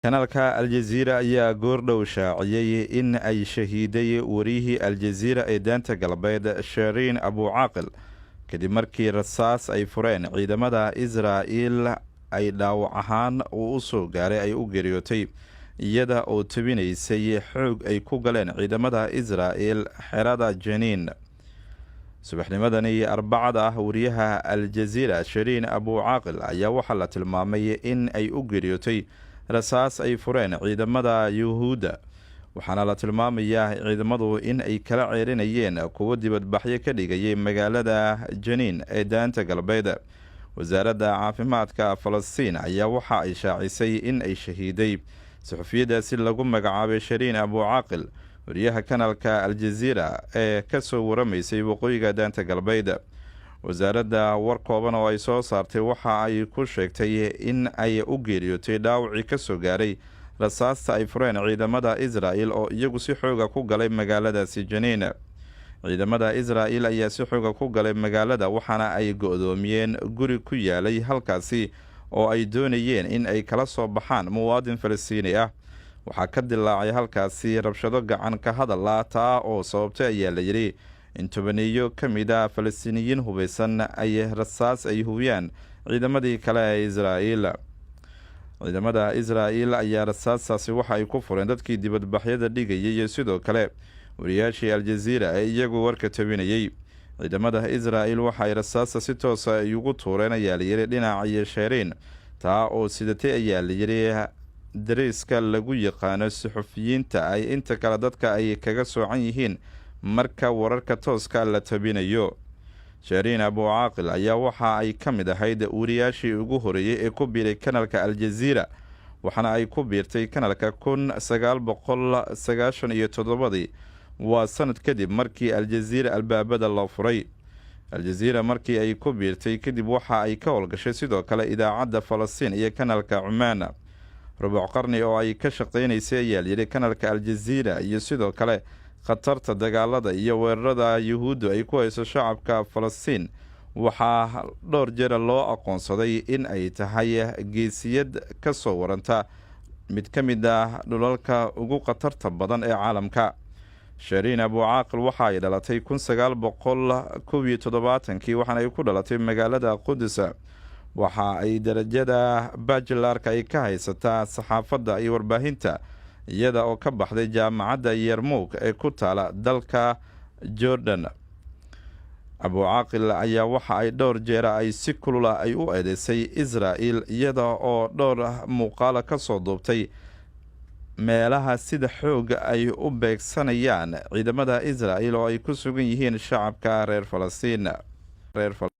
kanaalka Aljazeera ayaa goordhow shaaciyay in ay shahiiday wariyihii Aljazeera ee daanta galbeed Shireen Abu Aaqil kadib markii rasaas ay fureen ciidamada Israa'iil ay dhaawac ahaan u soo gaaray ay u geeriyootay iyada oo tabinaysay xoog ay ku galeen ciidamada Israa'iil xerada Janiin. subaxnimadani arbacada wariyaha Aljazeera Shireen Abu Aaqil ayaa waxaa la tilmaamay in ay u geeriyootay rasaas ay fureen ciidamada Yuhuudda, waxaana la tilmaamayaa ciidamadu in ay kala ceerinayeen kuwo dibadbaxyo ka dhigayay magaalada Janiin ee daanta galbeed. wasaaradda caafimaadka Falastiin ayaa waxa ay shaacisay in ay shahiiday suxufiyadaasi lagu magacaabay Shireen Abu Aaqil, wariyaha kanaalka Aljazeera ee ka soo waramaysay waqooyiga daanta galbeed. wasaaradda war kooban oo ay soo saartay waxa ay ku sheegtay in ay u geeriyootay dhaawacii ka soo gaaray rasaasta ay fureen ciidamada Israa'iil oo iyagu si xooga ku galay magaaladaasi Janiin. ciidamada Israa'iil ayaa si xooga ku galay magaalada waxaana ay go'doomiyeen guri ku yaalay halkaasi oo ay doonayeen in ay kala soo baxaan muwaadin Falastiini ah. waxaa ka dilaacay halkaasi rabshado gacan ka hadal ah taa oo sababtay ayaa la yidhi in tobaniyo ka mid ah Falastiiniyiin hubeysan ay rasaas ay hubiyaan ciidamadii kale ee Israa'iil. ciidamada Israa'iil ayaa rasaastaasi waxa ay ku fureen dadkii dibadbaxyada dhigayay iyo sidoo kale wariyaashii Aljazeera ee iyagu warka tabinayay. ciidamada Israa'iil waxa ay rasaasta si toos ah ugu tuureen ayaa la yidhi dhinaca Shireen, taa oo sidatay ayaa la yidhi dariiska lagu yaqaano suxufiyiinta ay inta kale dadka ay kaga soocan yihiin marka wararka tooska la tabinayo. Shireen Abu Aaqil ayaa waxa ay ka mid ahayd wariyaashii ugu horeeyay ee ku biiray kanaalka Aljazeera, waxaana ay ku biirtay kanaalka 1997 waa sanad kadib markii Aljazeera albaabada loo furay. Aljazeera markii ay ku biirtay kadib waxa ay ka howlgashay sidoo kale idaacadda Falastiin iyo kanaalka Cumaan. rubuc qarni oo ay ka shaqeynaysay ayaa la yidhi kanaalka Aljazeera iyo sidoo kale khatarta dagaalada iyo weerarada Yuhuuddu ay ku hayso shacabka Falastiin waxaa dhowr jeer loo aqoonsaday in ay tahay geesiyad ka soo waranta mid ka mid ah dhulalka ugu khatarta badan ee caalamka. Shireen Abu Aaqil waxa ay dhalatay 1971 waxaana ay ku dhalatay magaalada Qudus. waxa ay darajada bachelarka ay ka haysataa saxaafadda iyo warbaahinta iyada oo ka baxday jaamacadda Yarmouk ee ku taala dalka Jordan. Abu Aaqil ayaa waxa ay dhowr jeer ay si kulul ay u eedeysay Israa'iil iyada oo dhowr muuqaal ka soo duubtay meelaha sida xoog ay u beegsanayaan ciidamada Israa'iil oo ay ku sugan yihiin shacabka reer Falastiin.